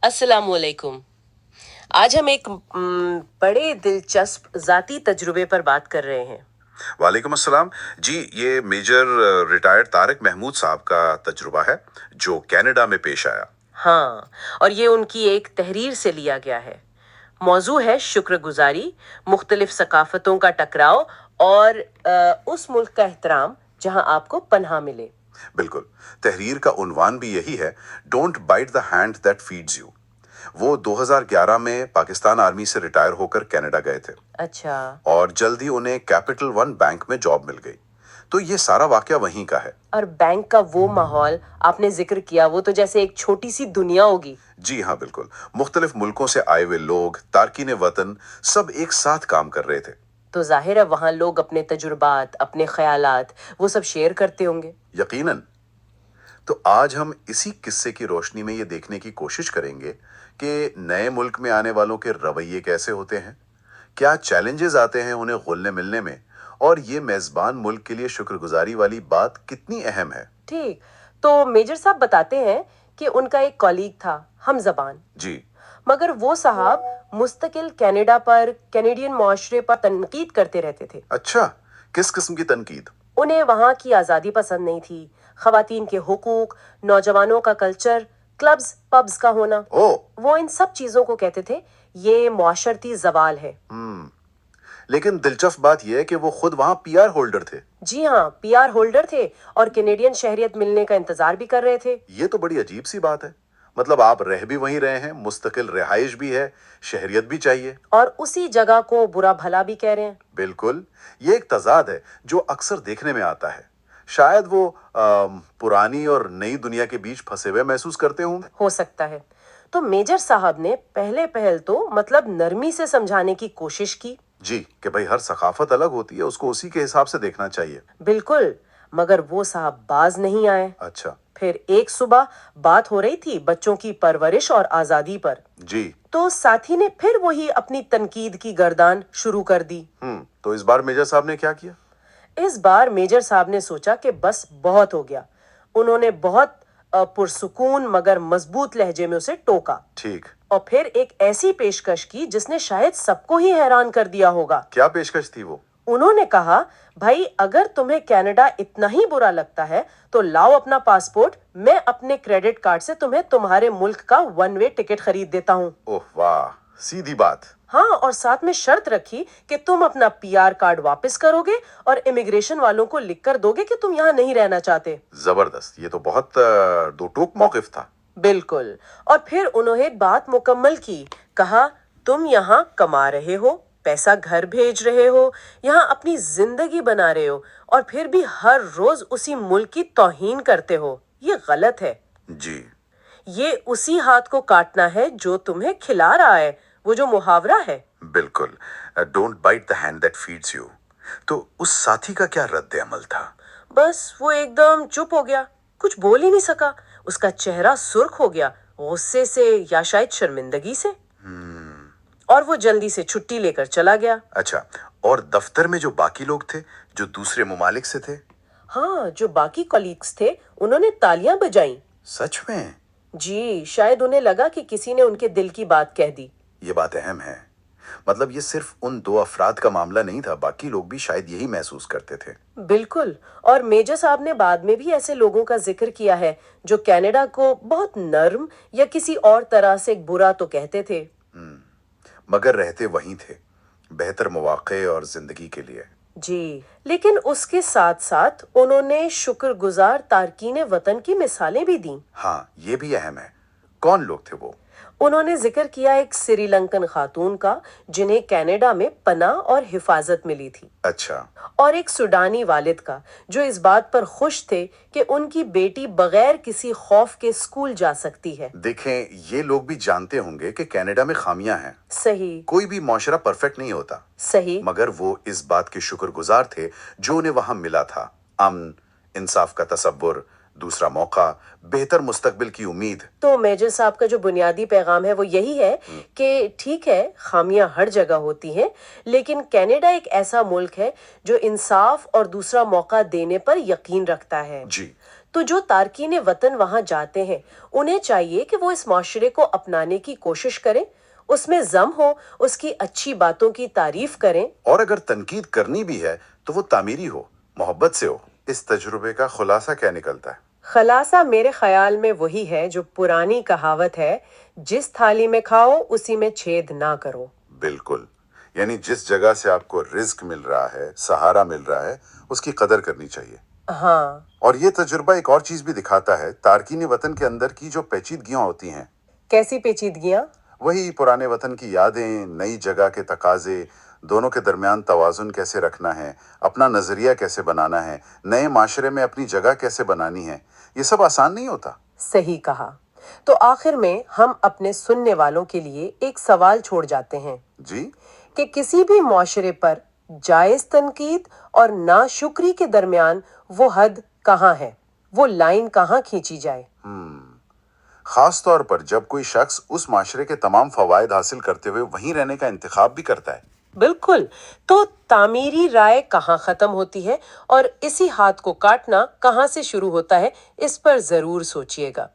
अस्सलाम वालेकुम। आज हम एक बड़े दिलचस्प ज़ाती तजुर्बे पर बात कर रहे हैं। वालेकुम अस्सलाम जी। ये मेजर रिटायर्ड तारिक महमूद साहब का तजुर्बा है जो कनाडा में पेश आया। हाँ, और ये उनकी एक तहरीर से लिया गया है। मौजू है शुक्रगुजारी, मुख्तलिफ सकाफतों का टकराव और उस मुल्क का एहतराम जहाँ आपको पनाह मिले। बिल्कुल, तहरीर का उन्वान भी यही है, don't bite the hand that feeds you. वो 2011 में पाकिस्तान आर्मी से रिटायर होकर कनाडा गए थे अच्छा। और जल्द ही उन्हें कैपिटल वन बैंक में जॉब मिल गई। तो ये सारा वाकया वहीं का है। और बैंक का वो माहौल आपने जिक्र किया, वो तो जैसे एक छोटी सी दुनिया होगी। जी हाँ, बिल्कुल। मुख्तलिफ मुल्कों से आए हुए लोग, तारकीन वतन, सब एक साथ काम कर रहे थे। तो जाहिर है वहाँ लोग अपने तजुर्बात, अपने ख्यालात, वो सब शेयर करते होंगे। यकीनन। तो आज हम इसी किस्से की रोशनी में ये देखने की कोशिश करेंगे कि नए मुल्क में आने वालों के रवैये कैसे होते हैं, क्या चैलेंजेस आते हैं उन्हें घुलने मिलने में, और ये मेजबान मुल्क के लिए शुक्रगुजारी वाली बात कितनी अहम है। ठीक। तो मेजर साहब बताते हैं कि उनका एक कॉलीग था, हमजबान, जी। मगर वो साहब मुस्तकिल कनाडा पर, कैनेडियन माशरे पर तनकीद करते रहते थे। अच्छा, किस किस्म की तनकीद? उन्हें वहाँ की आज़ादी पसंद नहीं थी, खवातीन के हुकूक, नौजवानों का कल्चर, क्लब्स पब्स का होना। वो इन सब चीज़ों को कहते थे ये मुआशरती जवाल है। लेकिन दिलचस्प बात यह है कि वो खुद वहाँ पीआर होल्डर थे। जी हाँ, पीआर होल्डर थे और कैनेडियन शहरियत मिलने का इंतजार भी कर रहे थे। ये तो बड़ी अजीब सी बात है। मतलब आप रह भी वहीं रहे हैं, मुस्तकिल रिहाइश भी है, शहरियत भी चाहिए, और उसी जगह को बुरा भला भी कह रहे हैं। बिल्कुल। ये एक तजाद है जो अक्सर देखने में आता है। शायद वो पुरानी और नई दुनिया के बीच फंसे हुए महसूस करते होंगे। हो सकता है। तो मेजर साहब ने पहले पहल तो मतलब नरमी से समझाने की कोशिश की। जी, कि भाई हर सकाफत अलग होती है, उसको उसी के हिसाब से देखना चाहिए। बिल्कुल, मगर वो साहब बाज नहीं आए। अच्छा। फिर एक सुबह बात हो रही थी बच्चों की परवरिश और आजादी पर। जी। तो साथी ने फिर वही अपनी तनकीद की गर्दान शुरू कर दी। तो इस बार मेजर साहब ने क्या किया? इस बार मेजर साहब ने सोचा कि बस बहुत हो गया। उन्होंने बहुत पुरसुकून मगर मजबूत लहजे में उसे टोका। ठीक। और फिर एक ऐसी पेशकश की जिसने शायद सबको ही हैरान कर दिया होगा। क्या पेशकश थी वो? उन्होंने कहा, भाई अगर तुम्हें कनाडा इतना ही बुरा लगता है तो लाओ अपना पासपोर्ट, मैं अपने क्रेडिट कार्ड से तुम्हें तुम्हारे मुल्क का वन वे टिकट खरीद देता हूँ। ओह वाह, सीधी बात। हाँ, और साथ में शर्त रखी कि तुम अपना पीआर कार्ड वापस करोगे और इमिग्रेशन वालों को लिख कर दोगे कि तुम यहाँ नहीं रहना चाहते। जबरदस्त, ये तो बहुत दो टूक मौकिफ था। बिल्कुल। और फिर उन्होंने बात मुकम्मल की। कहा, तुम यहाँ कमा रहे हो, पैसा घर भेज रहे हो, यहाँ अपनी जिंदगी बना रहे हो, और फिर भी हर रोज उसी मुल्क की तौहीन करते हो। ये गलत है। जी। ये उसी हाथ को काटना है जो तुम्हें खिला रहा है, वो जो मुहावरा है। बिल्कुल, don't bite the hand that feeds you. तो उस साथी का क्या रद्द अमल था? बस वो एकदम चुप हो गया, कुछ बोल ही नहीं सका। उसका चेहरा सुर्ख हो गया, गुस्से से या शायद शर्मिंदगी से। और वो जल्दी से छुट्टी लेकर चला गया। अच्छा, और दफ्तर में जो बाकी लोग थे, जो दूसरे मुमालिक से थे? हाँ, जो बाकी कलीग्स थे उन्होंने तालियां बजाई। सच में? जी, शायद उन्हें लगा कि किसी ने उनके दिल की बात कह दी। ये बात अहम है। मतलब ये सिर्फ उन दो अफराद का मामला नहीं था, बाकी लोग भी शायद यही महसूस करते थे। बिल्कुल। और मेजर साहब ने बाद में भी ऐसे लोगों का जिक्र किया है जो कनाडा को बहुत नर्म या किसी और तरह से बुरा तो कहते थे, मगर रहते वहीं थे, बेहतर मौके और जिंदगी के लिए। जी। लेकिन उसके साथ साथ उन्होंने शुक्रगुजार तारकीन वतन की मिसालें भी दी। हाँ, ये भी अहम है। कौन लोग थे वो? उन्होंने जिक्र किया एक श्रीलंकन खातून का जिन्हें कनाडा में पनाह और हिफाजत मिली थी। अच्छा। और एक सुडानी वालिद का जो इस बात पर खुश थे कि उनकी बेटी बगैर किसी खौफ के स्कूल जा सकती है। देखें, ये लोग भी जानते होंगे कि कनाडा में खामियां हैं। सही। कोई भी माशरा परफेक्ट नहीं होता। सही। मगर वो इस बात के शुक्रगुजार थे जो उन्हें वहां मिला था। अमन, इंसाफ का तसव्वुर, दूसरा मौका, बेहतर मुस्तकबिल की उम्मीद। तो मेजर साहब का जो बुनियादी पैगाम है वो यही है कि ठीक है, खामियां हर जगह होती हैं, लेकिन कनाडा एक ऐसा मुल्क है जो इंसाफ और दूसरा मौका देने पर यकीन रखता है। जी। तो जो तारकीन वतन वहां जाते हैं उन्हें चाहिए कि वो इस माशरे को अपनाने की कोशिश करें, उसमें जम हो, उसकी अच्छी बातों की तारीफ करें। और अगर तनकीद करनी भी है तो वो तामीरी हो, मोहब्बत से हो। इस तजुर्बे का खुलासा क्या निकलता है? खलासा मेरे ख्याल में वही है जो पुरानी कहावत है, जिस थाली में खाओ उसी में छेद ना करो। बिल्कुल, यानी जिस जगह से आपको रिज्क मिल रहा है, सहारा मिल रहा है, उसकी कदर करनी चाहिए। हाँ। और ये तजुर्बा एक और चीज भी दिखाता है, तारकीन वतन के अंदर की जो पेचीदगियां होती हैं। कैसी पेचीदगियां? वही पुराने वतन की यादें, नई जगह के तकाजे, दोनों के दरमियान तवाजुन कैसे रखना है, अपना नजरिया कैसे बनाना है, नए माशरे में अपनी जगह कैसे बनानी है, ये सब आसान नहीं होता। सही कहा। तो आखिर में हम अपने सुनने वालों के लिए एक सवाल छोड़ जाते हैं जी, कि किसी भी मुआशरे पर जायज तनकीद और नाशुक्री के दरमियान वो हद कहाँ है, वो लाइन कहाँ खींची जाए। खास तौर पर जब कोई शख्स उस माशरे के तमाम फवायद हासिल करते हुए वहीं रहने का इंतखाब भी करता है। बिल्कुल। तो तामीरी राय कहाँ खत्म होती है और इसी हाथ को काटना कहाँ से शुरू होता है, इस पर जरूर सोचिएगा।